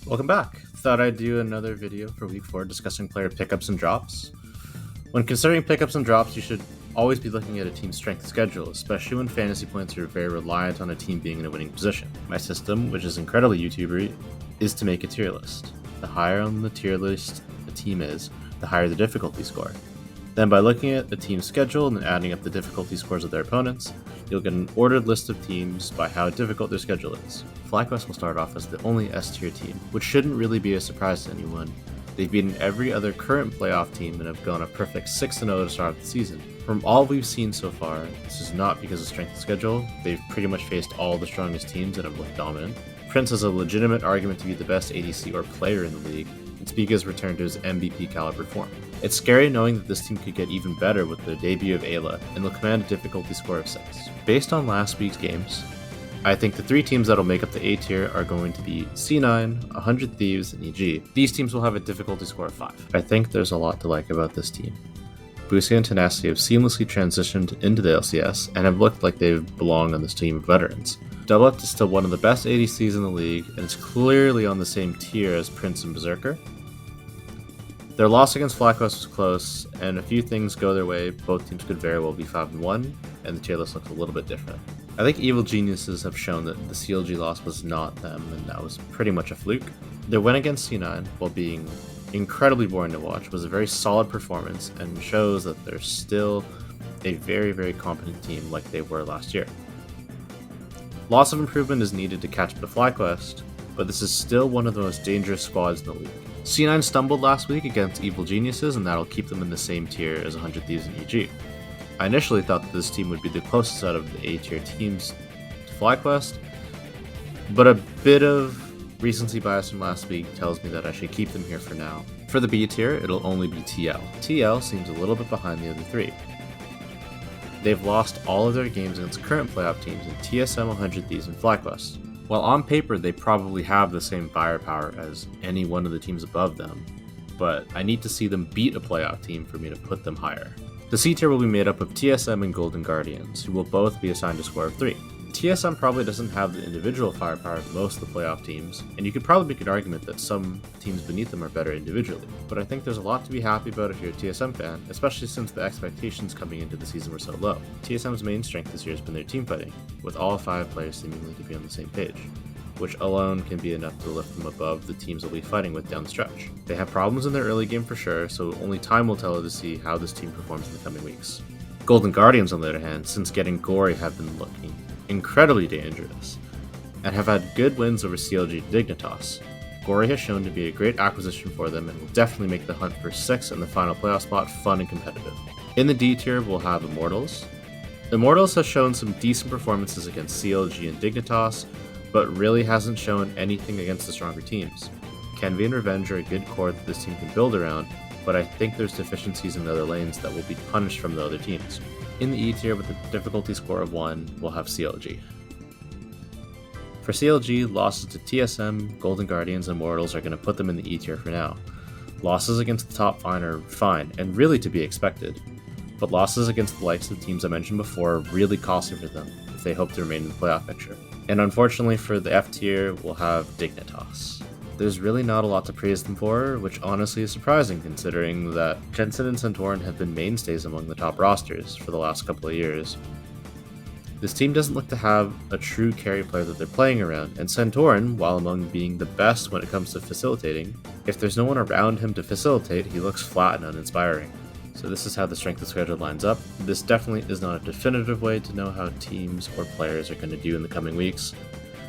Welcome back. Thought I'd do another video for week 4 discussing player pickups and drops. When considering pickups and drops, you should always be looking at a team's strength schedule, especially when fantasy points are very reliant on a team being in a winning position. My system, which is incredibly YouTubery, is to make a tier list. The higher on the tier list a team is, the higher the difficulty score. Then by looking at the team's schedule and adding up the difficulty scores of their opponents, you'll get an ordered list of teams by how difficult their schedule is. FlyQuest will start off as the only S-tier team, which shouldn't really be a surprise to anyone. They've beaten every other current playoff team and have gone a perfect 6-0 to start the season. From all we've seen so far, this is not because of strength of schedule. They've pretty much faced all the strongest teams that have looked dominant. Prince has a legitimate argument to be the best ADC or player in the league, and Spiga's returned to his MVP caliber form. It's scary knowing that this team could get even better with the debut of Ayla, and they'll command a difficulty score of 6. Based on last week's games, I think the 3 teams that'll make up the A tier are going to be C9, 100 Thieves, and EG. These teams will have a difficulty score of 5. I think there's a lot to like about this team. Busia and Tenacity have seamlessly transitioned into the LCS and have looked like they belong on this team of veterans. Doubleup is still one of the best ADCs in the league and is clearly on the same tier as Prince and Berserker. Their loss against FlyQuest was close, and if a few things go their way, both teams could very well be 5-1, and the tier list looks a little bit different. I think Evil Geniuses have shown that the CLG loss was not them, and that was pretty much a fluke. Their win against C9, while being incredibly boring to watch, was a very solid performance and shows that they're still a very, very competent team like they were last year. Lots of improvement is needed to catch up to FlyQuest, but this is still one of the most dangerous squads in the league. C9 stumbled last week against Evil Geniuses, and that'll keep them in the same tier as 100 Thieves and EG. I initially thought that this team would be the closest out of the A tier teams to FlyQuest, but a bit of recency bias from last week tells me that I should keep them here for now. For the B tier, it'll only be TL. TL seems a little bit behind the other 3. They've lost all of their games against current playoff teams in TSM, 100 Thieves, and FlyQuest. While on paper they probably have the same firepower as any one of the teams above them, but I need to see them beat a playoff team for me to put them higher. The C tier will be made up of TSM and Golden Guardians, who will both be assigned a score of 3. TSM probably doesn't have the individual firepower of most of the playoff teams, and you could probably make an argument that some teams beneath them are better individually, but I think there's a lot to be happy about if you're a TSM fan, especially since the expectations coming into the season were so low. TSM's main strength this year has been their team fighting, with all 5 players seemingly to be on the same page, which alone can be enough to lift them above the teams they'll be fighting with down the stretch. They have problems in their early game for sure, so only time will tell to see how this team performs in the coming weeks. Golden Guardians, on the other hand, since getting Gory, have been looking incredibly dangerous, and have had good wins over CLG and Dignitas. Gory has shown to be a great acquisition for them and will definitely make the hunt for 6th and the final playoff spot fun and competitive. In the D tier, we'll have Immortals. Immortals has shown some decent performances against CLG and Dignitas, but really hasn't shown anything against the stronger teams. Kenvi and Revenge are a good core that this team can build around, but I think there's deficiencies in the other lanes that will be punished from the other teams. In the E tier with a difficulty score of 1, we'll have CLG. For CLG, losses to TSM, Golden Guardians, and Immortals are going to put them in the E tier for now. Losses against the top 5 are fine, and really to be expected, but losses against the likes of the teams I mentioned before are really costly for them if they hope to remain in the playoff picture. And unfortunately for the F tier, we'll have Dignitas. There's really not a lot to praise them for, which honestly is surprising considering that Jensen and Santorin have been mainstays among the top rosters for the last couple of years. This team doesn't look to have a true carry player that they're playing around, and Santorin, while among being the best when it comes to facilitating, if there's no one around him to facilitate, he looks flat and uninspiring. So this is how the strength of schedule lines up. This definitely is not a definitive way to know how teams or players are going to do in the coming weeks,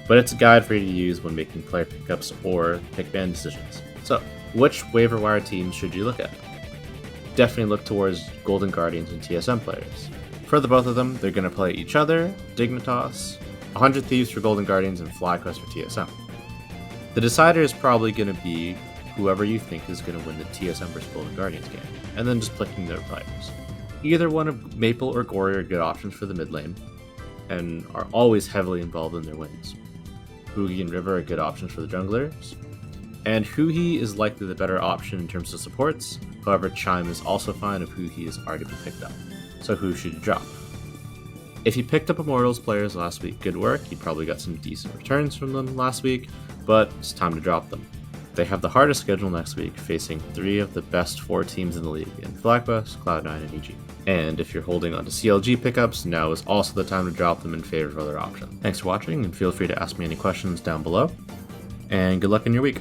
but it's a guide for you to use when making player pickups or pick ban decisions. So, which waiver wire teams should you look at? Definitely look towards Golden Guardians and TSM players. For the both of them, they're going to play each other, Dignitas, 100 Thieves for Golden Guardians, and FlyQuest for TSM. The decider is probably going to be whoever you think is going to win the TSM vs Golden Guardians game, and then just picking their players. Either one of Maple or Gory are good options for the mid lane, and are always heavily involved in their wins. Hugi and River are good options for the junglers, and Hugi is likely the better option in terms of supports, however Chime is also fine if Hugi has already been picked up. So who should you drop? If you picked up Immortals players last week, good work, you probably got some decent returns from them last week, but it's time to drop them. They have the hardest schedule next week, facing 3 of the best 4 teams in the league in Flagbuss, Cloud9, and EG. And if you're holding onto CLG pickups, now is also the time to drop them in favor of other options. Thanks for watching, and feel free to ask me any questions down below, and good luck in your week.